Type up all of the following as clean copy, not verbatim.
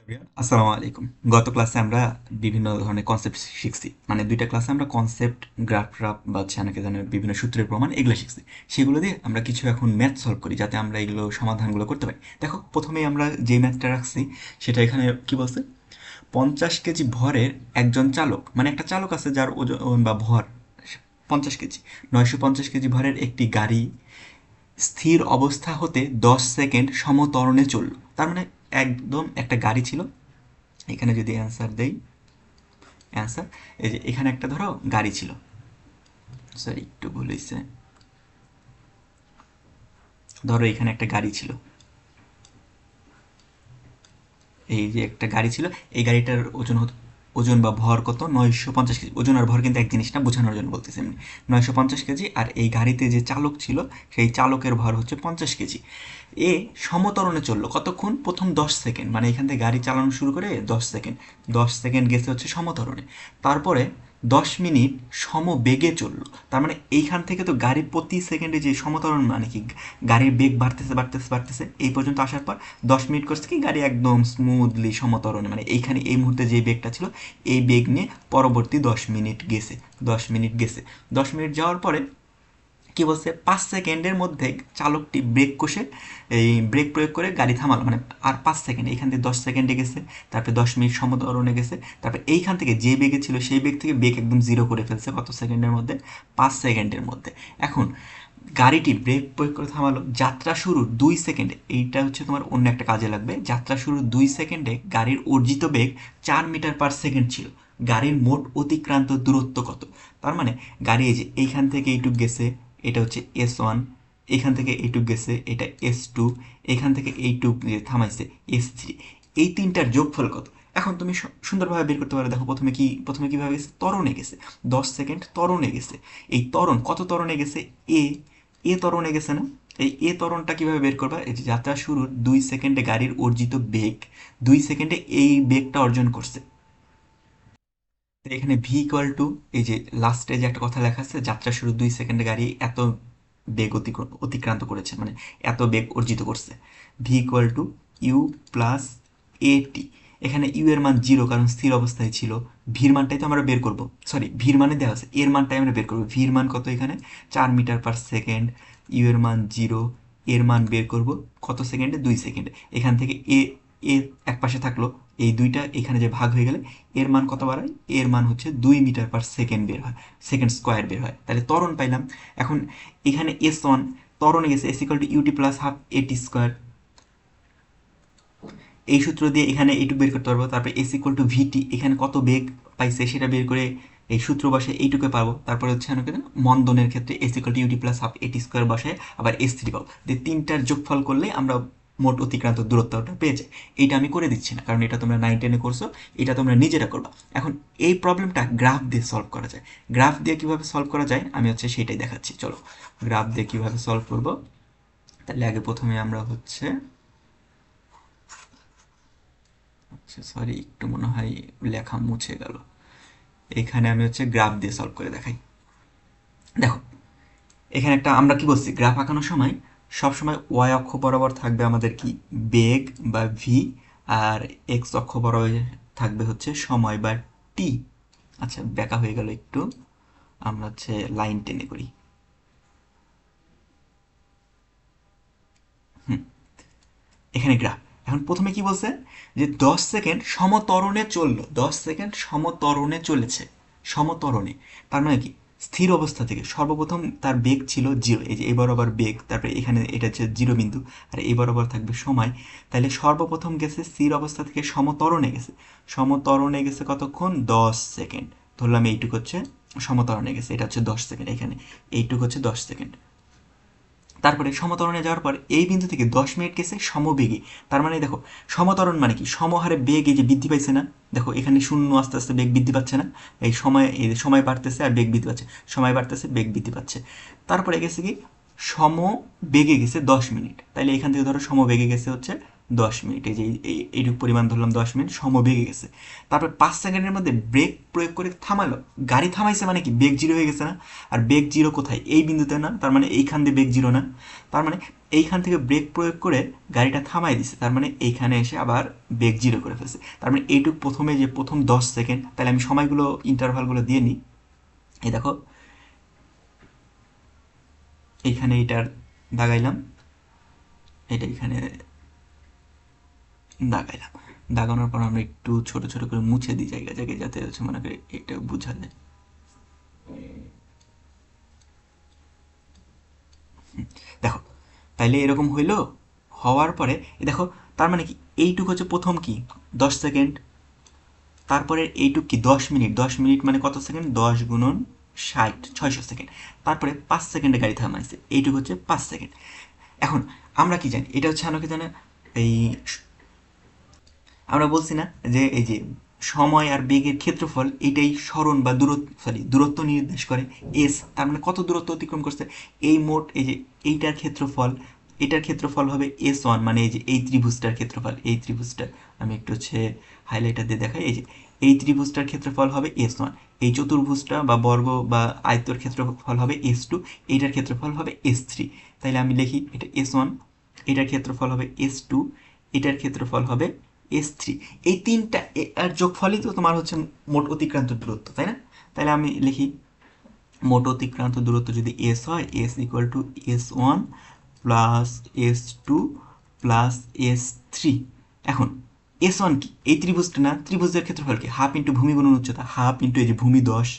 আসসালামু আলাইকুম। গত ক্লাসে আমরা বিভিন্ন ধরনের কনসেপ্ট শিখছি, মানে দুইটা ক্লাসে আমরা কনসেপ্ট, গ্রাফ বা হচ্ছে অনেকে জানে বিভিন্ন সূত্রের প্রমাণ এগুলো শিখছি। সেগুলো দিয়ে আমরা কিছু এখন ম্যাথ সলভ করি যাতে আমরা এগুলো সমাধানগুলো করতে পারি। দেখো, প্রথমেই আমরা যে ম্যাথটা রাখছি সেটা এখানে কি বলছে, 50 কেজি ভরের একজন চালক, মানে একটা চালক আছে যার ওজন বা ভর 50 কেজি, 950 কেজি ভরের একটি গাড়ি স্থির অবস্থা হতে 10 সেকেন্ড সমত্বরণে চলল। তার মানে একদম একটা গাড়ি ছিল। এখানে যদি অ্যান্সার দেই, অ্যান্সার এই যে এখানে একটা ধরো গাড়ি ছিল, সরি একটু ভুল হয়েছে, ধরো এখানে একটা গাড়ি ছিল, এই যে একটা গাড়ি ছিল, এই গাড়িটার ওজন ওজন বা ভর কত, 950 কেজি। ওজন আর ভর কিন্তু এক জিনিস না, বোঝানোর জন্য বলতেছি এমনি। 950 কেজি, আর এই গাড়িতে যে চালক ছিল সেই চালকের ভর হচ্ছে 50 কেজি। এ সমতরণে চললো কতক্ষণ, প্রথম 10 সেকেন্ড, মানে এখান থেকে গাড়ি চালানো শুরু করে 10 সেকেন্ড, 10 সেকেন্ড গেছে হচ্ছে সমতরণে। তারপরে 10 মিনিট সমবেগে চললো। তার মানে এইখান থেকে তো গাড়ি প্রতি সেকেন্ডে যে সমতরণ, মানে কি গাড়ির বেগ বাড়তেছে বাড়তেছে বাড়তেছে, এই পর্যন্ত আসার পর 10 মিনিট করছে কি গাড়ি একদম স্মুথলি সমতরণে, মানে এইখানে এই মুহূর্তে যে বেগটা ছিল এই বেগ নিয়ে পরবর্তী 10 মিনিট গেছে। 10 মিনিট গেছে, 10 মিনিট যাওয়ার পরে কি বলছে, 5 সেকেন্ডের মধ্যে চালকটি ব্রেক কষে, এই ব্রেক প্রয়োগ করে গাড়ি থামালো, মানে আর 5 সেকেন্ড, এইখান থেকে 10 সেকেন্ডে গেছে, তারপরে 10 মিনিট সমতরণে গেছে, তারপরে এইখান থেকে যে বেগে ছিল সেই বেগ থেকে বেগ একদম জিরো করে ফেলছে কত সেকেন্ডের মধ্যে, 5 সেকেন্ডের মধ্যে। এখন গাড়িটি ব্রেক প্রয়োগ করে থামালো, যাত্রা শুরুর 2 সেকেন্ডে, এইটা হচ্ছে তোমার অন্য একটা কাজে লাগবে, যাত্রা শুরুর 2 সেকেন্ডে গাড়ির অর্জিত বেগ 4 মিটার/সেকেন্ড ছিল। গাড়ির মোট অতিক্রান্ত দূরত্ব কত? তার মানে গাড়ি এই যে এইখান থেকে এইটুক গেছে, এটা হচ্ছে S1, এখান থেকে এইটুক গেছে এটা S2, এখান থেকে এইটুক যে থামাইছে S3, এই তিনটার যোগফল কত? এখন তুমি সুন্দরভাবে বের করতে পারো। দেখো প্রথমে কিভাবে গেছে, ত্বরণে গেছে, 10 সেকেন্ড ত্বরণে গেছে। এই ত্বরণ কত ত্বরণে গেছে, এ এ ত্বরণে গেছে না? এই এ ত্বরণটা কিভাবে বের করবা, এই যে যাত্রা শুরুর 2 সেকেন্ডে গাড়ির অর্জিত বেগ, 2 সেকেন্ডে এই বেগটা অর্জন করছে। তো এখানে ভি ইকুয়াল টু, এই যে লাস্টে যে একটা কথা লেখা আছে, যাত্রা শুরু 2 সেকেন্ডে গাড়ি এত বেগ অতিক্রান্ত করেছে, মানে এত বেগ অর্জিত করছে। V equal to u plus at. এখানে ইউ এর মান 0 কারণ স্থির অবস্থায় ছিল। ভির মানটাই তো আমরা বের করব, সরি ভির মানে দেওয়া আছে, এর মানটাই আমরা বের করবো। ভির মান কত এখানে, 4 মিটার/সেকেন্ড, ইউ এর মান 0, এর মান বের করব কত সেকেন্ডে, 2 সেকেন্ডে। এখান থেকে এ এ এক পাশে থাকলো, এই দুইটা এখানে যে ভাগ হয়ে গেলে এর মান কত বাড়ায়, এর মান হচ্ছে 2 মিটার/সেকেন্ড বের হয়, সেকেন্ড স্কোয়ার বের হয়, তাহলে ত্বরণ পাইলাম। এখন এখানে S1 ত্বরণে গেছে, S equal to UT plus half এটি স্কোয়ার। এই সূত্র দিয়ে এখানে এইটুকু বের করতে পারবো। তারপরে এস ইকুয়াল টু ভিটি, এখানে কত বেগ পাইছে সেটা বের করে এই সূত্র বসে এইটুকু পাবো। তারপরে হচ্ছে অনেকে মন্দনের ক্ষেত্রে s equal to UT plus half এটি স্কোয়ার বসায় আবার S3 পাবো। দিয়ে তিনটার যোগফল করলে আমরা মোট অতিক্রান্ত দূরত্বটা পেয়ে যাই। এইটা আমি করে দিচ্ছি না কারণ এটা তোমরা 9-10-এ করছো, এটা তোমরা নিজেরা করবা। এখন এই প্রবলেমটা গ্রাফ দিয়ে সলভ করা যায়। গ্রাফ দিয়ে কিভাবে সলভ করা যায় আমি হচ্ছে সেটাই দেখাচ্ছি। চলো গ্রাফ দিয়ে কিভাবে সলভ করবো, তাহলে আগে প্রথমে আমরা হচ্ছে, আচ্ছা সরি একটু মনে হয় লেখা মুছে গেল। এখানে আমি হচ্ছে গ্রাফ দিয়ে সলভ করে দেখাই। দেখো এখানে একটা আমরা কি বলছি, গ্রাফ আঁকানোর সময় সবসময় ওয়াই অক্ষ বরাবর থাকবে আমাদের কি বেগ বা ভি, আর এক্স অক্ষ বরাবর থাকবে হচ্ছে সময় বা টি। আচ্ছা ব্যাকা হয়ে গেল একটু, আমরা হচ্ছে লাইন টেনে করি। এখানে গ্রাফ, এখন প্রথমে কি বলছে যে 10 সেকেন্ড সমতরণে চললো, 10 সেকেন্ড সমতরণে চলেছে, সমতরণে। তার মানে কি স্থির অবস্থা থেকে সর্বপ্রথম তার বেগ ছিল 0, এই যে এই বরাবর বেগ, তারপরে এখানে এটা হচ্ছে 0 বিন্দু, আর এই বরাবর থাকবে সময়। তাহলে সর্বপ্রথম গেছে স্থির অবস্থা থেকে সমতরণে গেছে, সমতরণে গেছে কতক্ষণ, 10 সেকেন্ড। ধরলাম এইটুকু হচ্ছে সমতরণে গেছে, এটা হচ্ছে 10 সেকেন্ড, এখানে এইটুকু হচ্ছে 10 সেকেন্ড। তারপরে সমতরণে যাওয়ার পর এই বিন্দু থেকে 10 মিনিট গেছে সমবেগে। তার মানে দেখো সমতরণ মানে কি, সমহারে বেগ এই যে বৃদ্ধি পাইছে না, দেখো এখানে শূন্য আস্তে আস্তে বেগ বৃদ্ধি পাচ্ছে না, এই সময় বাড়তেছে আর বেগ বৃদ্ধি পাচ্ছে, সময় বাড়তেছে বেগ বৃদ্ধি পাচ্ছে। তারপরে গেছে কি সম বেগে গেছে 10 মিনিট, তাইলে এখান থেকে ধরো সমবেগে গেছে হচ্ছে 10 মিনিট, এই যে এইটুকু পরিমাণ ধরলাম 10 মিনিট সমবেগে গেছে। তারপর 5 সেকেন্ডের মধ্যে ব্রেক প্রয়োগ করে থামালো, গাড়ি থামাইছে, মানে কি বেগ 0 হয়ে গেছে না? আর বেগ 0 কোথায়, এই বিন্দুতে না, তার মানে এইখান দিয়ে বেগ 0 না। তার মানে এইখান থেকে ব্রেক প্রয়োগ করে গাড়িটা থামাই দিছে, তার মানে এইখানে এসে আবার ব্রেক জিরো করে ফেলছে। তার মানে এইটুক প্রথমে যে প্রথম 10 সেকেন্ড, তাহলে আমি সময়গুলো ইন্টারভালগুলো দিয়ে নিই। এই দেখো এইখানে এইটার দাগাইলাম, এটা এখানে দাগাইলাম, দাগানোর পর আমরা একটু ছোট ছোট করে মুছে দিই জায়গা জায়গায়, যাতে হচ্ছে মনে করি এটা বোঝা যায়। দেখো তাইলে এরকম হইলো, হওয়ার পরে দেখো তার মানে কি এইটুক হচ্ছে প্রথম কি 10 সেকেন্ড, তারপরে এইটুক কি 10 মিনিট, 10 মিনিট মানে কত সেকেন্ড, 10 গুণন 60, 600 সেকেন্ড। তারপরে 5 সেকেন্ডে গাড়ি থামাইছে, এইটুক হচ্ছে 5 সেকেন্ড। এখন আমরা কি জানি, এটা হচ্ছে আমরা কি জানি, এই আমরা বলছি না যে এই যে সময় আর বেগের ক্ষেত্রফল এটাই সরণ বা দূরত্ব নির্দেশ করে। এস তার মানে কত দূরত্ব অতিক্রম করছে, এই মোট এই যে এইটার ক্ষেত্রফল, এটার ক্ষেত্রফল হবে S1, মানে এই যে এই ত্রিভুজটার ক্ষেত্রফল, এই ত্রিভুজটার আমি একটু হচ্ছে হাইলাইটার দিয়ে দেখাই, এই যে এই ত্রিভুজটার ক্ষেত্রফল হবে S1, এই চতুর্ভুজটা বা বর্গ বা আয়তর ক্ষেত্রফল হবে S2, এইটার ক্ষেত্রফল হবে S3। তাইলে আমি লিখি এটা S1, এটার ক্ষেত্রফল হবে S2, এটার ক্ষেত্রফল হবে S3। এই তিনটা আর যোগফলই তো তোমার হচ্ছে মোট অতিক্রান্ত দূরত্ব, তাই না? তাহলে আমি লিখি মোট অতিক্রান্ত দূরত্ব যদি S হয়, S equal two S1 plus S2 plus S3। এখন S1 কি, এই ত্রিভুজটা না, ত্রিভুজের ক্ষেত্রফল কি, হাফ ইন্টু ভূমি গুণন উচ্চতা, হাফ ইন্টু এই যে ভূমি 10,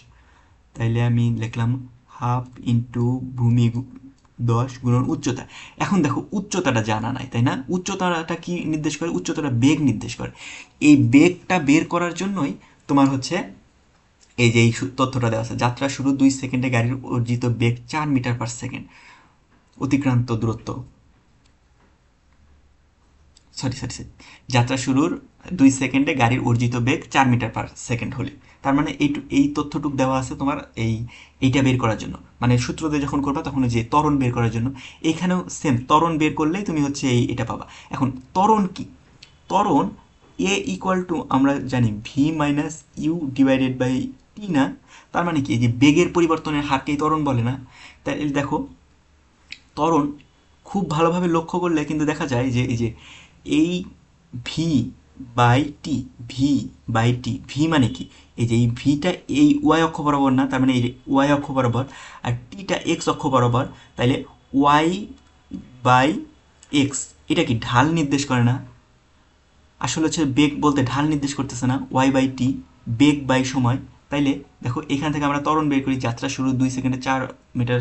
তাইলে আমি লিখলাম হাফ ইন্টু ভূমি 10 গুণন উচ্চতা। এখন দেখো উচ্চতাটা জানা নাই, তাই না? উচ্চতাটা কি নির্দেশ করে, উচ্চতাটা বেগ নির্দেশ করে। এই বেগটা বের করার জন্যই তোমার হচ্ছে এই যে এই তথ্যটা দেওয়া আছে, যাত্রা শুরু 2 সেকেন্ডে গাড়ির অর্জিত বেগ 4 মিটার/সেকেন্ড, অতিক্রান্ত দূরত্ব সরি সরি সরি যাত্রা শুরুর 2 সেকেন্ডে গাড়ির অর্জিত বেগ 4 মিটার/সেকেন্ড হলে, তার মানে এই তথ্যটুক দেওয়া আছে তোমার এইটা বের করার জন্য, মানে সূত্র দিয়ে যখন করবা তখন যে ত্বরণ বের করার জন্য। এখানেও সেম, ত্বরণ বের করলেই তুমি হচ্ছে এটা পাবা। এখন ত্বরণ কি, ত্বরণ এ ইকুয়াল টু আমরা জানি V minus U divided by T না, তার মানে কি এই যে বেগের পরিবর্তনের হারকেই ত্বরণ বলে না। তাই দেখো ত্বরণ খুব ভালোভাবে লক্ষ্য করলে কিন্তু দেখা যায় যে এই যে এই v by t, v by t, v মানে কি, এই যে এই ভিটা এই ওয়াই অক্ষ বরাবর না, তার মানে এই ওয়াই অক্ষ বরাবর, আর টিটা এক্স অক্ষ বরাবর, তাইলে ওয়াই বাই এক্স, এটা কি ঢাল নির্দেশ করে না? আসলে হচ্ছে বেগ বলতে ঢাল নির্দেশ করতেছে না, ওয়াই বাই টি বেগ বাই সময়। তাইলে দেখো এখান থেকে আমরা ত্বরণ বের করি, যাত্রা শুরু 2 সেকেন্ডে 4 মিটার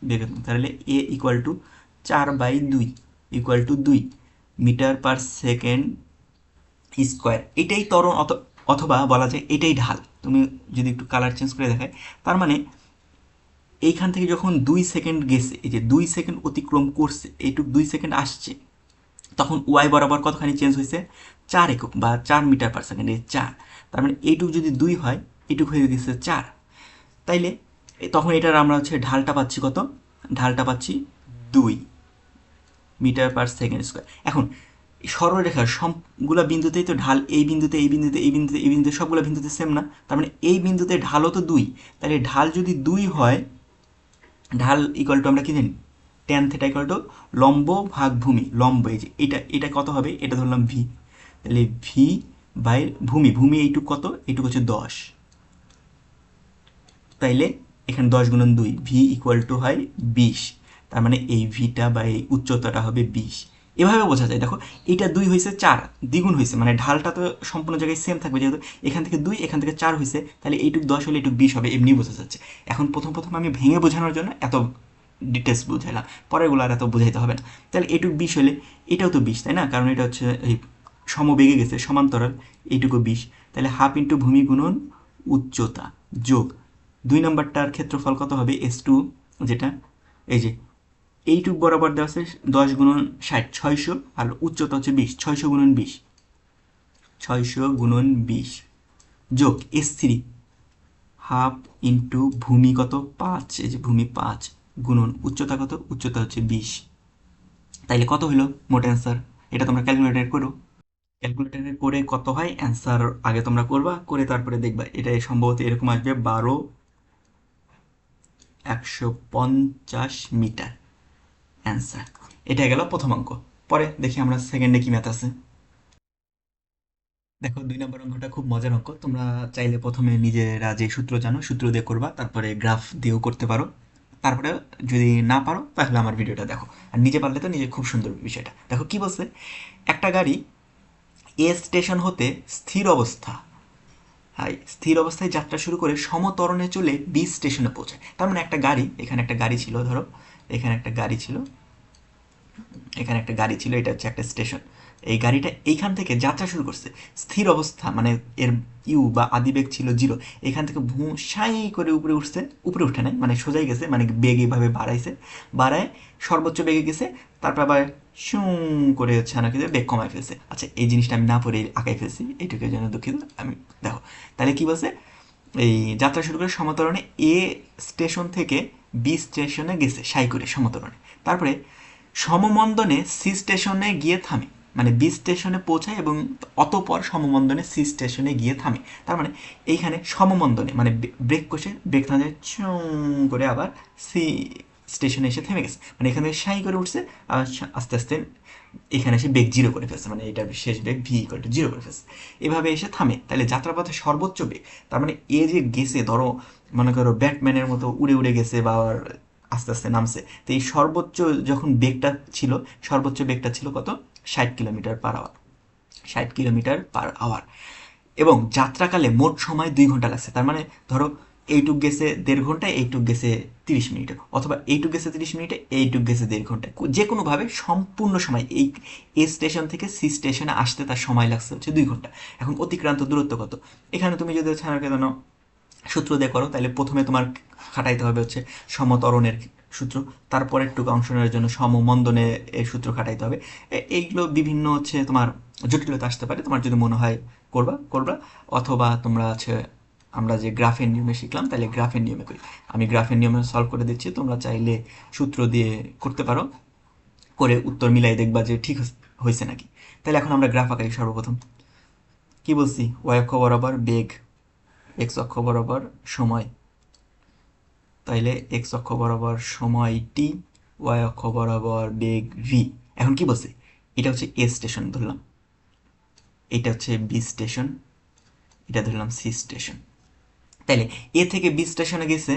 বেগ, তাহলে A equal to 4/2 equal to 2 metre second square. এটাই ত্বরণ, অথবা বলা যায় এটাই ঢাল। তুমি যদি একটু কালার চেঞ্জ করে দেখায়, তার মানে এইখান থেকে যখন 2 সেকেন্ড গেছে, এই যে 2 সেকেন্ড অতিক্রম করছে, এইটুক 2 সেকেন্ড আসছে, তখন ওয়াই বরাবর কতখানি চেঞ্জ হয়েছে, 4 একক বা 4 মিটার/সেকেন্ড, এই 4। তার মানে এইটুক যদি 2 হয়, এইটুক হয়ে গেছে 4। তাইলে তখন এটার আমরা হচ্ছে ঢালটা পাচ্ছি কত, ঢালটা পাচ্ছি 2 মিটার/সেকেন্ড স্কোয়ার। এখন সরলরেখার সবগুলা বিন্দুতেই তো ঢাল, এই বিন্দুতে এই বিন্দুতে এই বিন্দুতে এই বিন্দুতে সবগুলো বিন্দুতে সেম না, তার মানে এই বিন্দুতে ঢালও তো 2। তাহলে ঢাল যদি 2 হয়, ঢাল ইকুয়াল টু আমরা কি জানি, ট্যান থিটা ইকুয়াল টু লম্ব ভাগ ভূমি, লম্ব এই যে এটা এটা কত হবে, এটা ধরলাম ভি, তাহলে ভি বাই ভূমি, ভূমি এইটুক কত, এইটুক হচ্ছে 10, তাইলে এখানে 10 গুণন 2, ভি ইকুয়াল টু হয় 20। তার মানে এই ভিটা বা এই উচ্চতাটা হবে 20। এভাবে বোঝা যায়, দেখো এটা 2 হয়েছে 4, দ্বিগুণ হয়েছে, মানে ঢালটা তো সম্পূর্ণ জায়গায় সেম থাকবে, যেহেতু এখান থেকে 2 এখান থেকে 4 হয়েছে, তাহলে এইটুক 10 হলে এইটুক 20 হবে, এমনি বোঝা যাচ্ছে। এখন প্রথম প্রথম আমি ভেঙে বোঝানোর জন্য এত ডিটেলস বুঝাইলাম, পরেরগুলো আর এত বুঝাইতে হবে না। তাহলে এইটুক 20 হলে এটাও তো 20, তাই না? কারণ এটা হচ্ছে এই সমবেগে গেছে, সমান্তরাল, এইটুকু 20। তাহলে হাফ ইন্টু ভূমি গুণন উচ্চতা যোগ 2 নম্বরটার ক্ষেত্রফল কত হবে, S2, যেটা এই যে এইটুক বরাবর দেওয়া আছে 10 গুণন 60, 600, আর উচ্চতা হচ্ছে 20, 600 গুণন 20, 600 গুণন 20 যোগ S3 হাফ ইন্টু ভূমি কত 5, এই যে ভূমি 5 গুণন উচ্চতা কত, উচ্চতা হচ্ছে 20। তাইলে কত হলো মোট অ্যান্সার? এটা তোমরা ক্যালকুলেটর করো, ক্যালকুলেটরে করে কত হয় অ্যান্সার আগে তোমরা করবা, করে তারপরে দেখবা এটা সম্ভবত এরকম আসবে 12,150 মিটার অ্যান্সার। এটা গেল প্রথম অঙ্ক। পরে দেখি আমরা সেকেন্ডে কি ম্যাথ আছে। দেখো 2 নম্বর অঙ্কটা খুব মজার অঙ্ক। তোমরা চাইলে প্রথমে নিজেরা যে সূত্র জানো সূত্র দিয়ে করবা, তারপরে গ্রাফ দিয়েও করতে পারো। তারপরে যদি না পারো তাহলে আমার ভিডিওটা দেখো, আর নিজে পারলে তো নিজে খুব সুন্দর বিষয়টা দেখো। কি বলছে, একটা গাড়ি এ স্টেশন হতে স্থির অবস্থা স্থির অবস্থায় যাত্রা শুরু করে সমতরণে চলে বি স্টেশনে পৌঁছায়। তার মানে একটা গাড়ি, এখানে একটা গাড়ি ছিল, ধরো এখানে একটা গাড়ি ছিল, এখানে একটা গাড়ি ছিল, এটা হচ্ছে একটা স্টেশন। এই গাড়িটা এইখান থেকে যাত্রা শুরু করছে স্থির অবস্থা, মানে এর ইউ বা আদিবেগ ছিল 0। এখান থেকে সাই করে উপরে উঠছে, উপরে উঠে নাই মানে সোজাই গেছে, মানে বেগ এইভাবে বাড়াইছে, বাড়ায় সর্বোচ্চ বেগে গেছে, তারপর আবার শুঁ করে হচ্ছে নাকি বেগ কমাই ফেলছে। আচ্ছা এই জিনিসটা আমি না পড়ে আঁকাই ফেলছি, এইটুকুর জন্য দুঃখিত আমি। দেখো তাহলে কি বলছে, এই যাত্রা শুরু করে সমতরণে এ স্টেশন থেকে বি স্টেশনে গেছে সাই করে সমতরণে, তারপরে সমমন্দনে সি স্টেশনে গিয়ে থামে, মানে বি স্টেশনে পৌঁছায় এবং অতপর সমমন্দনে সি স্টেশনে গিয়ে থামে। তার মানে এইখানে সমমন্দনে মানে ব্রেক কষে ব্রেক না যায় চুঁ করে আবার সি স্টেশনে এসে থেমে গেছে, মানে এখানে সাই করে উঠছে আর আস্তে আস্তে এখানে এসে বেগ 0 করে ফেলছে, মানে এটার শেষ বেগ ভি ইকুয়াল টু 0 করে ফেলছে, এভাবে এসে থামে। তাহলে যাত্রাপথে সর্বোচ্চ বেগ, তার মানে এ যে গেছে ধরো মনে করো ব্যাটম্যানের মতো উড়ে উড়ে গেছে বা আস্তে আস্তে নামছে, তো এই সর্বোচ্চ যখন বেগটা ছিল, সর্বোচ্চ বেগটা ছিল কত, 60 kilometre per hour, 60 kilometre per hour. এবং যাত্রাকালে মোট সময় 2 ঘন্টা লাগছে। তার মানে ধরো এইটুক গেছে 1.5 ঘন্টায়, এইটুক গেছে 30 মিনিটে, অথবা এইটুক গেছে 30 মিনিটে, এইটুক গেছে 1.5 ঘন্টায়, যে কোনোভাবে সম্পূর্ণ সময় এই এ স্টেশন থেকে সি স্টেশনে আসতে তার সময় লাগছে হচ্ছে 2 ঘন্টা। এখন অতিক্রান্ত দূরত্ব কত, এখানে তুমি যদি হচ্ছে আমাকে জানো সূত্র দিয়ে করো, তাহলে প্রথমে তোমার খাটাইতে হবে হচ্ছে সমতরণের সূত্র, তারপরে একটু অংশ নেওয়ার জন্য সমমন্দনে এই সূত্র খাটাইতে হবে। এইগুলো বিভিন্ন হচ্ছে তোমার জটিলতা আসতে পারে, তোমার যদি মনে হয় করবা করবা, অথবা তোমরা হচ্ছে আমরা যে গ্রাফের নিয়মে শিখলাম তাহলে গ্রাফের নিয়মে করি। আমি গ্রাফের নিয়মে সলভ করে দিচ্ছি, তোমরা চাইলে সূত্র দিয়ে করতে পারো, করে উত্তর মিলাই দেখবা যে ঠিক হয়েছে নাকি। তাহলে এখন আমরা গ্রাফ আঁকাই। সর্বপ্রথম কি বলছি, ওয়াই অক্ষ বরাবর বেগ, এক্স অক্ষ বরাবর সময়, তাইলে এক্স অক্ষ বরাবর সময় টি, ওয়াই অক্ষ বরাবর বেগ ভি। এখন কি বলছে, এটা হচ্ছে এ স্টেশন ধরলাম, এটা হচ্ছে বি স্টেশন, এটা ধরলাম সি স্টেশন। তাইলে এ থেকে বি স্টেশনে গেছে,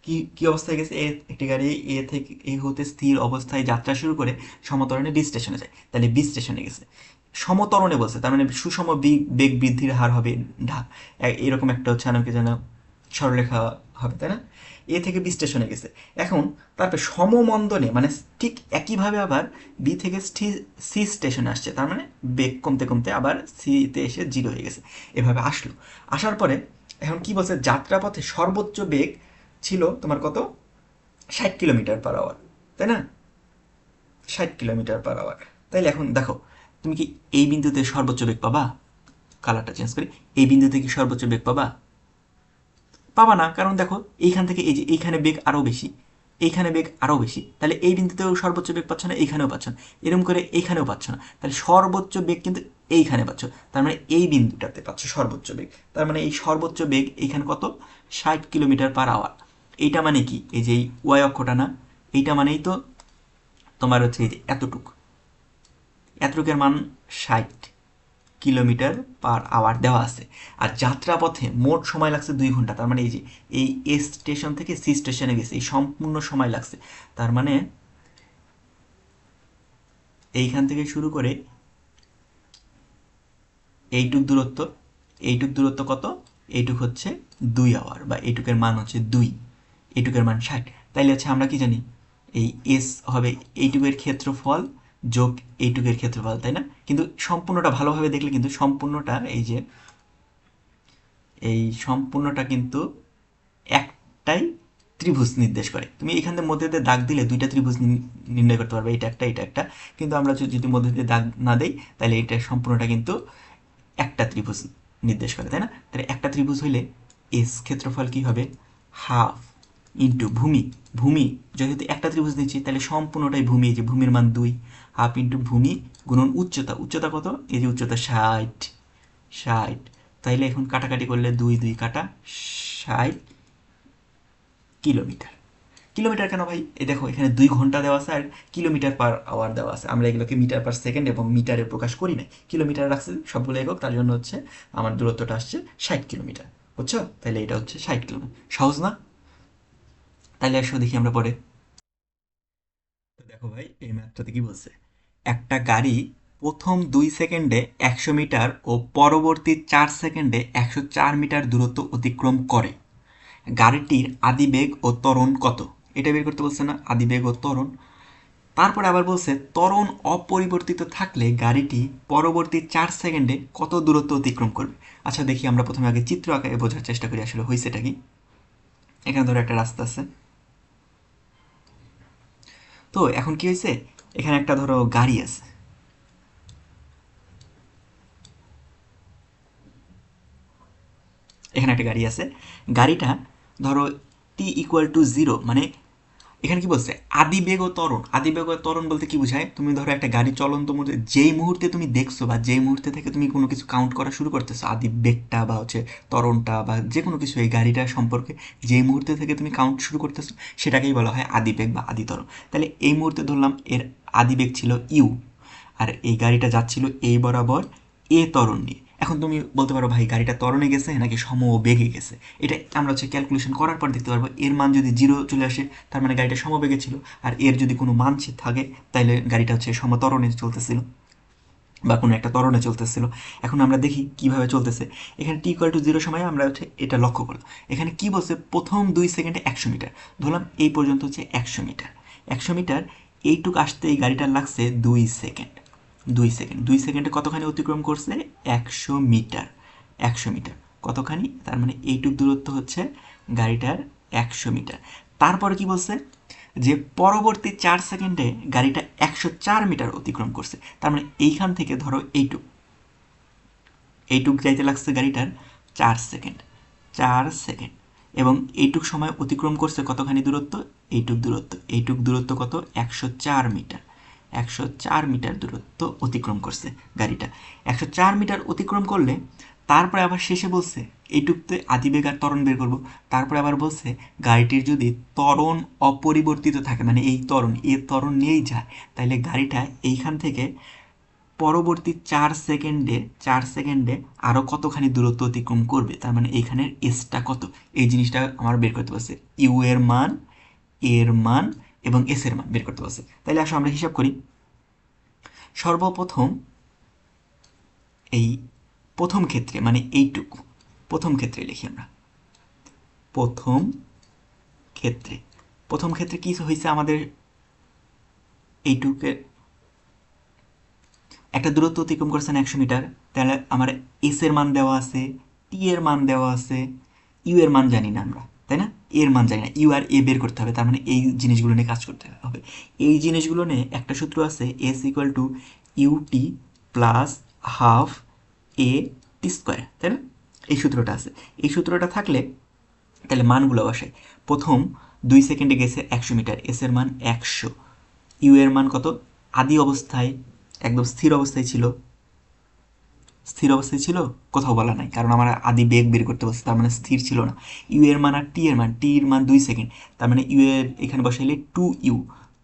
কি কি অবস্থায় গেছে, একটি গাড়ি এ থেকে এ হতে স্থির অবস্থায় যাত্রা শুরু করে সমতরণে বি স্টেশনে যায়, তাহলে বি স্টেশনে গেছে সমতরণে বলছে, তার মানে সুষম বেগ বৃদ্ধির হার হবে এরকম একটা হচ্ছে আমাকে যেন সরলরেখা হবে, তাই না। এ থেকে বি স্টেশনে গেছে, এখন তারপরে সমমন্দনে মানে ঠিক একইভাবে আবার বি থেকে সি স্টেশনে আসছে, তার মানে বেগ কমতে কমতে আবার সিতে এসে 0 হয়ে গেছে, এভাবে আসলো। আসার পরে এখন কি বলছে, যাত্রাপথে সর্বোচ্চ বেগ ছিল তোমার কত, 60 কিলোমিটার পার আওয়ার, তাই না, 60 কিলোমিটার পার আওয়ার। তাইলে এখন দেখো তুমি কি এই বিন্দুতে সর্বোচ্চ বেগ পাবা, কালারটা চেঞ্জ করি, এই বিন্দুতে কি সর্বোচ্চ বেগ পাবা, পাবা না, কারণ দেখো এইখান থেকে এই যে এইখানে বেগ আরও বেশি, এইখানে বেগ আরও বেশি, তাহলে এই বিন্দুতেও সর্বোচ্চ বেগ পাচ্ছ না, এইখানেও পাচ্ছ না, এরকম করে এইখানেও পাচ্ছ না, তাহলে সর্বোচ্চ বেগ কিন্তু এইখানে পাচ্ছ, তার মানে এই বিন্দুটাতে পাচ্ছ সর্বোচ্চ বেগ। তার মানে এই সর্বোচ্চ বেগ এইখানে কত, 60 কিলোমিটার পার আওয়ার। এইটা মানে কি, এই যে এই ওয়াই অক্ষটা না, এইটা মানেই তো তোমার হচ্ছে এই যে এতটুকের মান 60 কিলোমিটার পার আওয়ার দেওয়া আছে। আর যাত্রাপথে মোট সময় লাগছে 2 ঘন্টা, তার মানে এই যে এই এ স্টেশন থেকে সি স্টেশনে গেছে এই সম্পূর্ণ সময় লাগছে, তার মানে এইখান থেকে শুরু করে এইটুক দূরত্ব কত, এইটুক হচ্ছে 2 আওয়ার, বা এইটুকের মান হচ্ছে 2, এইটুকের মান 60। তাইলে হচ্ছে আমরা কি জানি, এই এস হবে এইটুকের ক্ষেত্রফল যোগ এইটুকের ক্ষেত্রফল, তাই না। কিন্তু সম্পূর্ণটা ভালোভাবে দেখলে কিন্তু সম্পূর্ণটা এই যে এই সম্পূর্ণটা কিন্তু একটাই ত্রিভুজ নির্দেশ করে। তুমি এখান থেকে মধ্যে দিয়ে দাগ দিলে 2টা ত্রিভুজ নির্ণয় করতে পারবে, এটা একটা এটা একটা, কিন্তু আমরা যদি মধ্যে দিয়ে দাগ না দেই তাহলে এটা সম্পূর্ণটা কিন্তু একটা ত্রিভুজ নির্দেশ করে, তাই না। তাহলে একটা ত্রিভুজ হইলে এস ক্ষেত্রফল কি হবে, হাফ ইন্টু ভূমি, ভূমি যেহেতু একটা ত্রিভুজ নিচ্ছি তাহলে সম্পূর্ণটাই ভূমি, এই যে ভূমির মান 2, হাফ ইন্টু ভূমি গুণন উচ্চতা, উচ্চতা কত, এই যে উচ্চতা 60, তাইলে এখন কাটাকাটি করলে 2 2 কাটা 60 কিলোমিটার। কিলোমিটার কেন ভাই? এই দেখো এখানে 2 ঘন্টা দেওয়া আছে আর কিলোমিটার পার আওয়ার দেওয়া আছে। আমরা এগুলোকে মিটার পার সেকেন্ড এবং মিটারে প্রকাশ করি না, কিলোমিটার রাখছি সবগুলো একক, তার জন্য হচ্ছে আমার দূরত্বটা আসছে 60 কিলোমিটার। বুঝছো? তাহলে এটা হচ্ছে 60 কিলোমিটার। সহজ না? তাহলে আসো দেখি আমরা পরে। তো দেখো ভাই এই ম্যাথটাতে কি বলছে, একটা গাড়ি প্রথম 2 সেকেন্ডে 100 মিটার ও পরবর্তী 4 সেকেন্ডে 104 মিটার দূরত্ব অতিক্রম করে। গাড়িটির আদিবেগ ও ত্বরণ কত? এটা বের করতে বলছে না, আদিবেগ ও ত্বরণ। তারপরে আবার বলছে ত্বরণ অপরিবর্তিত থাকলে গাড়িটি পরবর্তী 4 সেকেন্ডে কত দূরত্ব অতিক্রম করবে। আচ্ছা দেখি আমরা প্রথমে আগে চিত্র আঁকায় বোঝার চেষ্টা করি আসলে হয়েছেটা কি। এখানে ধরো একটা রাস্তা আছে, তো এখন কি হয়েছে, এখানে একটা ধরো গাড়ি আছে, এখানে একটা গাড়ি আছে, গাড়িটা ধরো t=0, মানে এখানে কি বলছে আদিবেগ ও ত্বরণ। আদিবেগ ও ত্বরণ বলতে কি বোঝায়, তুমি ধরো একটা গাড়ি চলন্ত মধ্যে যেই মুহূর্তে তুমি দেখছো বা যেই মুহূর্তে থেকে তুমি কোনো কিছু কাউন্ট করা শুরু করতেছো, আদিবেগটা বা হচ্ছে ত্বরণটা বা যে কোনো কিছু এই গাড়িটা সম্পর্কে যেই মুহূর্তে থেকে তুমি কাউন্ট শুরু করতেছো সেটাকেই বলা হয় আদিবেগ বা আদি ত্বরণ। তাহলে এই মুহূর্তে ধরলাম এর আদিবেগ ছিল ইউ, আর এই গাড়িটা যাচ্ছিল এই বরাবর এ ত্বরণ নিয়ে। এখন তুমি বলতে পারো ভাই গাড়িটা ত্বরণে গেছে নাকি সমবেগে গেছে, এটা আমরা হচ্ছে ক্যালকুলেশন করার পর দেখতে পারবো। এর মান যদি 0 চলে আসে তার মানে গাড়িটা সমবেগে ছিল, আর এর যদি কোনো মান থাকে তাহলে গাড়িটা হচ্ছে সমত্বরণে চলতেছিল বা কোনো একটা ত্বরণে চলতেছিল। এখন আমরা দেখি কিভাবে চলতেছে। এখানে t=0 সময়ে আমরা হচ্ছে এটা লক্ষ্য করলাম। এখানে কি বলছে, প্রথম 2 সেকেন্ডে 100 মিটার, ধরলাম এই পর্যন্ত হচ্ছে 100 মিটার। 100 মিটার এইটুক আসতে এই গাড়িটার লাগছে 2 সেকেন্ড। 2 সেকেন্ড, 2 সেকেন্ডে কতখানি অতিক্রম করছে, 100 মিটার। 100 মিটার কতখানি, তার মানে এইটুক দূরত্ব হচ্ছে গাড়িটার 100 মিটার। তারপরে কি বলছে, যে পরবর্তী 4 সেকেন্ডে গাড়িটা 104 মিটার অতিক্রম করছে। তার মানে এইখান থেকে ধরো এইটুক এইটুক যাইতে লাগছে গাড়িটার 4 সেকেন্ড। 4 সেকেন্ড এবং এইটুক সময় অতিক্রম করছে কতখানি দূরত্ব, এইটুক দূরত্ব কত, 104 মিটার। 104 মিটার দূরত্ব অতিক্রম করছে গাড়িটা। 104 মিটার অতিক্রম করলে তারপরে আবার শেষে বলছে এইটুকতে আদিবেগ আর ত্বরণ বের করব। তারপরে আবার বলছে গাড়িটির যদি ত্বরণ অপরিবর্তিত থাকে, মানে এই ত্বরণ ত্বরণ নিয়েই যায়, তাহলে গাড়িটা এইখান থেকে পরবর্তী 4 সেকেন্ডে আরও কতখানি দূরত্ব অতিক্রম করবে। তার মানে এইখানের এসটা কত, এই জিনিসটা আমার বের করতে পারছে। ইউ এর মান, এর মান এবং এস এর মান বের করতে পারছে। তাহলে আসো আমরা হিসাব করি। সর্বপ্রথম এই প্রথম ক্ষেত্রে মানে এইটুকু, প্রথম ক্ষেত্রে লিখি আমরা। প্রথম ক্ষেত্রে প্রথম ক্ষেত্রে কি হয়েছে আমাদের, এইটুকে একটা দূরত্ব অতিক্রম করেছেন 100 মিটার, তাহলে আমার এস এর মান দেওয়া আছে, টি এর মান দেওয়া আছে, ইউ এর মান জানি না আমরা, তাই না? এর মান জানি না, ইউ আর এ বের করতে হবে। তার মানে এই জিনিসগুলো নিয়ে কাজ করতে হবে। এই জিনিসগুলো নিয়ে একটা সূত্র আছে, S=UT plus half a t square, তাই না? এই সূত্রটা আছে। এই সূত্রটা থাকলে তাহলে মানগুলো বসাই। প্রথম 2 সেকেন্ডে গেছে 100 মিটার, এস এর মান 100, ইউ এর মান কত, আদি অবস্থায় একদম স্থির অবস্থায় ছিল, কোথাও বলা নাই, কারণ আমার আদি বেগ বের করতে বলছে, তার মানে স্থির ছিল না। ইউ এর মান আর টি এর মান 2 সেকেন্ড, তার মানে ইউ এর এখানে বসাইলে 2u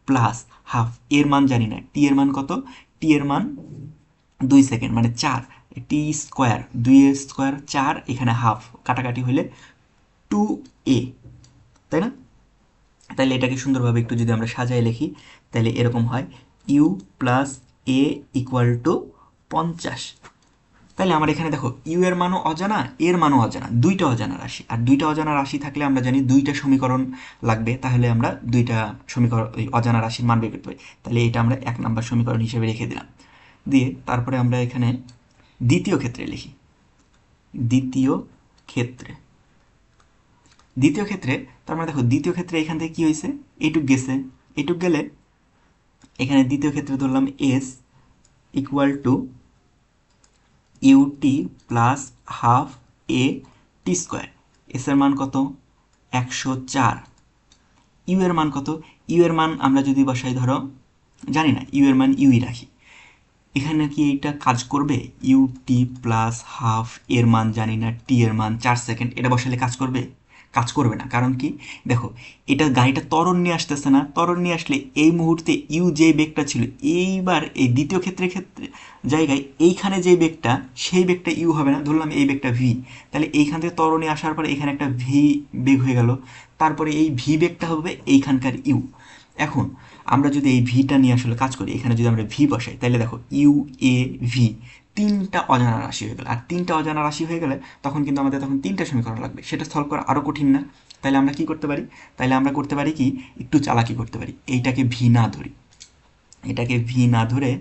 প্লাস হাফ, এর মান জানি না, টি এর মান কত, টি এর মান 2 সেকেন্ড মানে 4, টি স্কোয়ার 2 এর স্কোয়ার 4, এখানে হাফ কাটাকাটি হলে 2a, তাই না? তাহলে এটাকে সুন্দরভাবে একটু যদি আমরা সাজায় লিখি তাহলে এরকম হয়, u plus a equal to 50। তাহলে আমার এখানে দেখো ইউ এর মানও অজানা, এর মানও অজানা, দুইটা অজানা রাশি। আর দুইটা অজানা রাশি থাকলে আমরা জানি দুইটা সমীকরণ লাগবে, তাহলে আমরা দুইটা সমীকরণ ওই অজানা রাশির মান বের করতে পারি। তাহলে এটা আমরা 1 নম্বর সমীকরণ হিসেবে রেখে দিলাম। দিয়ে তারপরে আমরা এখানে দ্বিতীয় ক্ষেত্রে লিখি। দ্বিতীয় ক্ষেত্রে তার মানে দেখো দ্বিতীয় ক্ষেত্রে এখান থেকে কি হয়েছে, এইটুক গেছে, এইটুক গেলে এখানে দ্বিতীয় ক্ষেত্রে ধরলাম s equal to UT plus half a t square. এস এর মান কত, 104। ইউ এর মান কত, ইউ এর মান আমরা যদি বসাই ধরো জানি না, ইউ এর মান ইউই রাখি। এখানে কি এইটা কাজ করবে, ইউটি প্লাস হাফ এর মান জানি না, টি এর মান 4 সেকেন্ড, এটা বসালে কাজ করবে? কাজ করবে না। কারণ কি, দেখো এটা গাড়িটা ত্বরণ নিয়ে আসতেছে না, ত্বরণ নিয়ে আসলে এই মুহূর্তে ইউ যে বেগটা ছিল, এইবার এই দ্বিতীয় ক্ষেত্রে জায়গায় এইখানে যে বেগটা, সেই বেগটা ইউ হবে না, ধরলাম এই বেগটা ভি। তাহলে এইখান থেকে ত্বরণে আসার পরে এখানে একটা ভি বেগ হয়ে গেল, তারপরে এই ভি বেগটা হবে এইখানকার ইউ। এখন আমরা যদি এই ভিটা নিয়ে আসলে কাজ করি, এখানে যদি আমরা ভি বসাই, তাহলে দেখো ইউ এ ভি, তিনটা অজানা রাশি হয়ে গেল। আর তিনটা অজানা রাশি হয়ে গেলে তখন কিন্তু আমাদের তখন তিনটা সমীকরণ লাগবে, সেটা সলভ করা আরও কঠিন না? তাহলে আমরা কি করতে পারি, তাহলে আমরা করতে পারি কি, একটু চালাকি করতে পারি, এইটাকে ভি না ধরি, এটাকে ভি না ধরে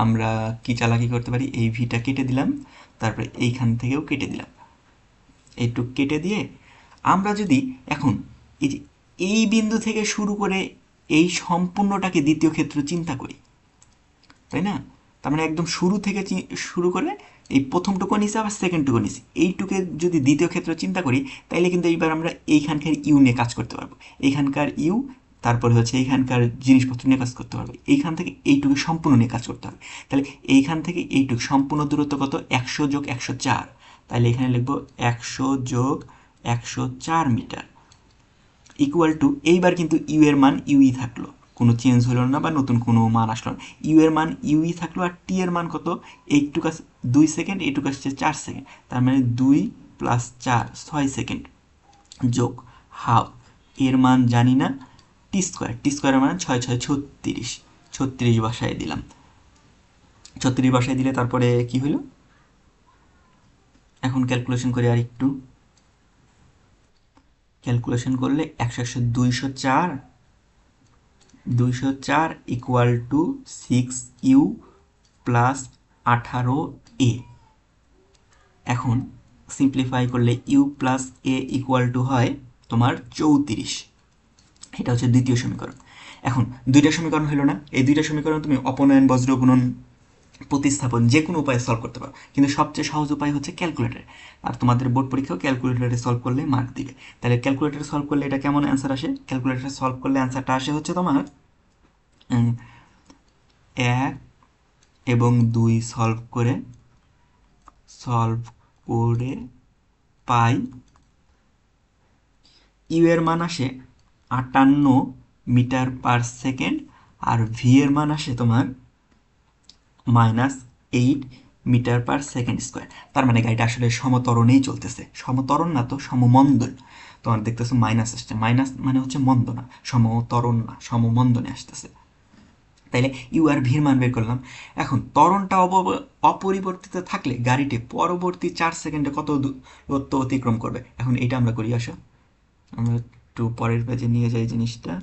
আমরা কি চালাকি করতে পারি, এই ভিটা কেটে দিলাম, তারপরে এইখান থেকেও কেটে দিলাম, একটু কেটে দিয়ে আমরা যদি এখন এই যে এই বিন্দু থেকে শুরু করে এই সম্পূর্ণটাকে দ্বিতীয় ক্ষেত্র চিন্তা করি, তাই না? তার মানে একদম শুরু থেকে শুরু করে এই প্রথমটুকু নিছি আবার সেকেন্ডটুকু নিছি, এইটুকে যদি দ্বিতীয় ক্ষেত্র চিন্তা করি, তাইলে কিন্তু এইবার আমরা এইখানকার ইউ নিয়ে কাজ করতে পারবো, এইখানকার ইউ, তারপরে হচ্ছে এইখানকার জিনিসপত্র নিয়ে কাজ করতে পারবো, এইখান থেকে এইটুকু সম্পূর্ণ নিয়ে কাজ করতে হবে। তাহলে এইখান থেকে এইটুকু সম্পূর্ণ দূরত্ব কত, 100 + 104, তাহলে এখানে লিখবো 100 + 104 মিটার ইকুয়াল টু, এইবার কিন্তু ইউ এর মান ইউই থাকলো, কোনো চেঞ্জ হলো না বা নতুন কোনো মান আসলো না, ইউ এর মান ইউই থাকলো। আর টি এর মান কত, এইটুকু আছে 2 সেকেন্ড, এইটুকু আসছে 4 সেকেন্ড, তার মানে 2 + 4 6 সেকেন্ড যোগ হাফ, এর মান জানি না, টি স্কোয়ারের মান 6 × 6 = 36, 36 বসায় দিলাম, 36 বসায় দিলে তারপরে কি হলো, এখন ক্যালকুলেশন করি আর একটু, ক্যালকুলেশন করলে 100 × 204 ইকুয়াল টু 6u + 18a। এখন সিম্পলিফাই করলে u plus a equal to হয় তোমার 34, এটা হচ্ছে দ্বিতীয় সমীকরণ। এখন দুইটা সমীকরণ হলো না, এই দুইটা সমীকরণ তুমি অপনয়ন, বজ্র গুণন, প্রতিস্থাপন যে কোনো উপায়ে সলভ করতে পারো, কিন্তু সবচেয়ে সহজ উপায় হচ্ছে ক্যালকুলেটর। আর তোমাদের বোর্ড পরীক্ষাও ক্যালকুলেটরে সলভ করলে মার্ক দিবে। তাহলে ক্যালকুলেটরে সলভ করলে এটা কেমন অ্যান্সার আসে, ক্যালকুলেটরে সলভ করলে অ্যান্সারটা আসে হচ্ছে তোমার 1 এবং 2 সলভ করে পাই, ইউ এর মান আসে 58 মিটার/সেকেন্ড, আর ভি এর মান আসে তোমার -8 মিটার/সেকেন্ড স্কোয়ার। তার মানে গাড়িটা আসলে সমতরণেই চলতেছে, সমতরণ না তো সমমন্দন, তোমার দেখতেছো মাইনাস আসছে, মাইনাস মানে হচ্ছে মন্দনা, সমতরণ না সমমন্দনে আসতেছে। তাইলে ইউ আর ভির মান বের করলাম। এখন ত্বরণটা অপরিবর্তিত থাকলে গাড়িটি পরবর্তী 4 সেকেন্ডে কত দূরত্ব অতিক্রম করবে, এখন এটা আমরা করি, আসো আমরা একটু পরের পেজে নিয়ে যাই জিনিসটা।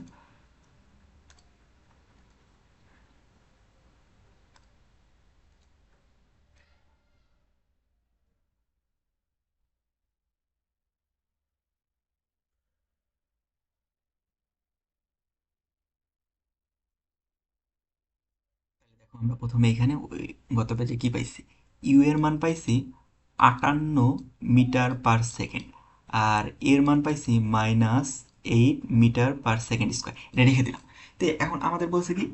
দেখো আমরা প্রথমে এখানে ওই গত পেজে কি পাইছি, ইউ এর মান পাইছি 58 মিটার/সেকেন্ড, আর এর মান পাইছি -8 মিটার/সেকেন্ড স্কোয়ার, এটা রেখে দিলাম। তো এখন আমাদের বলছে কি,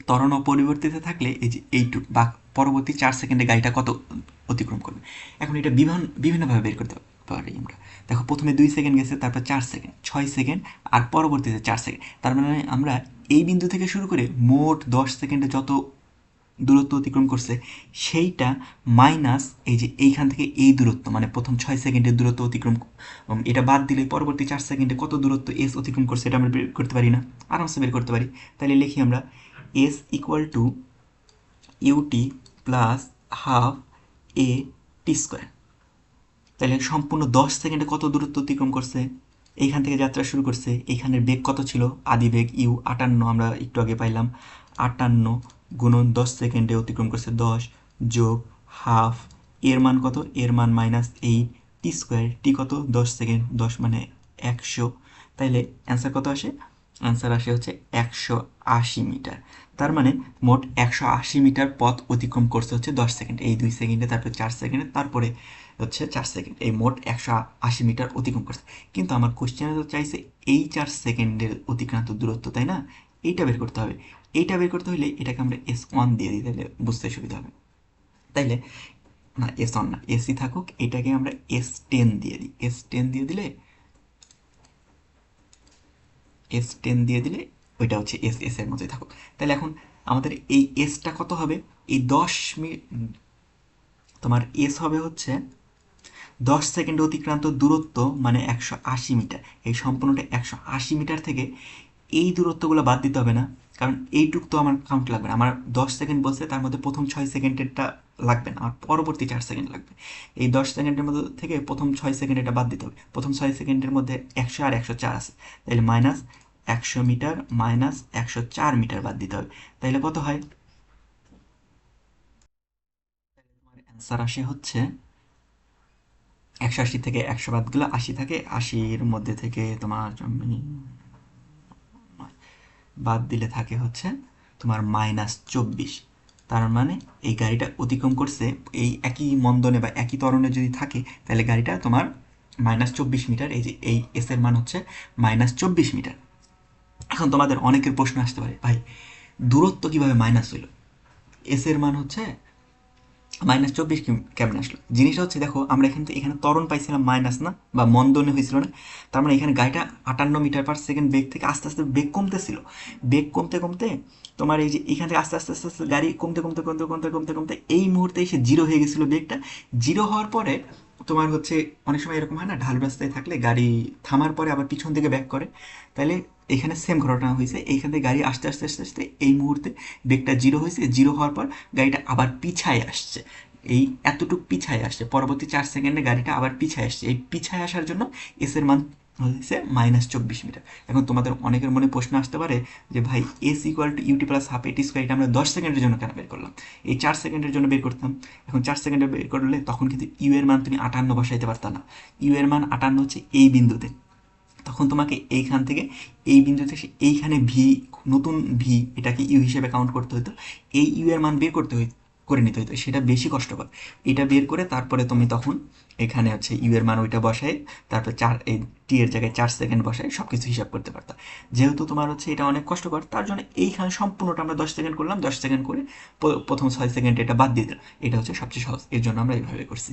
ত্বরণ অপরিবর্তিত থাকলে এই যে এইটুক বা পরবর্তী 4 সেকেন্ডে গাড়িটা কত অতিক্রম করবে, এখন এটা বিভিন্নভাবে বের করতে পারি আমরা। দেখো প্রথমে 2 সেকেন্ড গেছে, তারপর 4 সেকেন্ড, 6 সেকেন্ড, আর পরবর্তীতে 4 সেকেন্ড, তার মানে আমরা এই বিন্দু থেকে শুরু করে মোট 10 সেকেন্ডে যত দূরত্ব অতিক্রম করছে সেইটা মাইনাস এই যে এইখান থেকে এই দূরত্ব, মানে প্রথম 6 সেকেন্ডের দূরত্ব অতিক্রম, এটা বাদ দিলে পরবর্তী 4 সেকেন্ডে কত দূরত্ব এস অতিক্রম করছে এটা আমরা বের করতে পারি না, আরামসে বের করতে পারি। তাহলে লিখি আমরা s equal to UT plus half a t square. তাহলে সম্পূর্ণ 10 সেকেন্ডে কত দূরত্ব অতিক্রম করছে, এইখান থেকে যাত্রা শুরু করছে, এইখানের বেগ কত ছিল, আদি বেগ ইউ 58, আমরা একটু আগে পাইলাম 58 × 10 সেকেন্ডে অতিক্রম করছে 10 যোগ হাফ, এর মান কত, এর মান -8, টি স্কোয়ার, টি কত 10 সেকেন্ড, 10 মানে 100, তাইলে অ্যান্সার কত আসে, অ্যান্সার আসে হচ্ছে 180 মিটার। তার মানে মোট 180 মিটার পথ অতিক্রম করছে হচ্ছে 10 সেকেন্ড, এই 2 সেকেন্ডে, তারপরে 4 সেকেন্ডে, তারপরে হচ্ছে 4 সেকেন্ড, এই মোট 180 মিটার অতিক্রম করছে। কিন্তু আমার কোশ্চেনে তো চাইছে এই 4 সেকেন্ডের অতিক্রান্ত দূরত্ব, তাই না? এইটা বের করতে হবে, এইটা বের করতে হলে এটাকে আমরা S1 দিয়ে দিই, তাহলে বুঝতে সুবিধা হবে। তাইলে না এস অন না, এসি থাকুক, এটাকে আমরা S10 দিয়ে দিই। S10 দিয়ে দিলে, S10 দিয়ে দিলে ওইটা হচ্ছে এস এর মধ্যে থাকুক। তাহলে এখন আমাদের এই এসটা কত হবে, এই 10 মিনিট তোমার এস হবে হচ্ছে 10 সেকেন্ড অতিক্রান্ত দূরত্ব, মানে 180 মিটার। এই সম্পূর্ণটা 180 মিটার থেকে এই দূরত্বগুলো বাদ দিতে হবে না, কারণ এইটুক তো আমার কাউন্ট লাগবে না। আমার 10 সেকেন্ড বলছে, তার মধ্যে প্রথম 6 সেকেন্ডেরটা লাগবে না, আমার পরবর্তী 4 সেকেন্ড লাগবে। এই 10 সেকেন্ডের মধ্যে থেকে প্রথম 6 সেকেন্ড এটা বাদ দিতে হবে। প্রথম 6 সেকেন্ডের মধ্যে 100 আর 104 আছে, তাহলে মাইনাস 100 মিটার মাইনাস 104 মিটার বাদ দিতে হবে। তাইলে কত হয়, তোমার অ্যান্সার আসে হচ্ছে 180 থেকে 100 বাদ গেলে 80 থাকে, 80-র মধ্যে থেকে তোমার বাদ দিলে থাকে হচ্ছে তোমার -24। তার মানে এই গাড়িটা অতিক্রম করছে, এই একই মন্দনে বা একই ত্বরণে যদি থাকে তাহলে গাড়িটা তোমার -24 মিটার। এই যে এই এস এর মান হচ্ছে -24 মিটার। এখন তোমাদের অনেকের প্রশ্ন আসতে পারে, ভাই দূরত্ব কিভাবে মাইনাস হইলো, এস এর মান হচ্ছে -24 কেমন আসলো? জিনিসটা হচ্ছে দেখো, আমরা এখানে ত্বরণ পাইছিলাম মাইনাস না, বা মন্দনে হয়েছিল না, তার মানে এখানে গাড়িটা 58 মিটার/সেকেন্ড বেগ থেকে আস্তে আস্তে বেগ কমতেছিল। বেগ কমতে কমতে তোমার এই যে এখান থেকে আস্তে আস্তে আস্তে আস্তে গাড়ি কমতে কমতে কমতে কমতে কমতে কমতে এই মুহূর্তে এসে জিরো হয়ে গেছিলো বেগটা। জিরো হওয়ার পরে তোমার হচ্ছে অনেক সময় এরকম হয় না, ঢালু রাস্তায় থাকলে গাড়ি থামার পরে আবার পিছন দিকে ব্যাক করে, তাহলে এখানে সেম ঘটনা হয়েছে। এইখান থেকে গাড়ি আস্তে আস্তে আস্তে আস্তে এই মুহূর্তে বেগটা জিরো হয়েছে, জিরো হওয়ার পর গাড়িটা আবার পিছায় আসছে, এই এতটুকু পিছায় আসছে, পরবর্তী 4 সেকেন্ডে গাড়িটা আবার পিছায় আসছে। এই পিছায় আসার জন্য এস এর মান হয়েছে -24 মিটার। এখন তোমাদের অনেকের মনে প্রশ্ন আসতে পারে যে ভাই s equal to UT plus half এটি স্কোয়ার, এটা আমরা 10 সেকেন্ডের জন্য কেন বের করলাম, এই 4 সেকেন্ডের জন্য বের করতাম। এখন 4 সেকেন্ডে বের করলে তখন কিন্তু ইউ এর মান তুমি 58 বসাইতে পারতা না। ইউ এর মান 58 হচ্ছে এই বিন্দুতে, তখন তোমাকে এইখান থেকে এই বিন্দুতে এইখানে ভি, নতুন ভি, এটাকে ইউ হিসেবে কাউন্ট করতে হতো। এই ইউ এর মান বের করতে হইতো, করে নিতে হইতো, সেটা বেশি কষ্টকর। এটা বের করে তারপরে তুমি তখন এখানে হচ্ছে ইউ এর মান ওইটা বসায়, তারপর এই টি এর জায়গায় 4 সেকেন্ড বসায় সব কিছু হিসাব করতে পারতা। যেহেতু তোমার হচ্ছে এটা অনেক কষ্টকর, তার জন্য এইখানে সম্পূর্ণটা আমরা 10 সেকেন্ড করলাম, 10 সেকেন্ড করে প্রথম 6 সেকেন্ড এটা বাদ দিয়ে দিলাম। এটা হচ্ছে সবচেয়ে সহজ, এর জন্য আমরা এইভাবে করছি।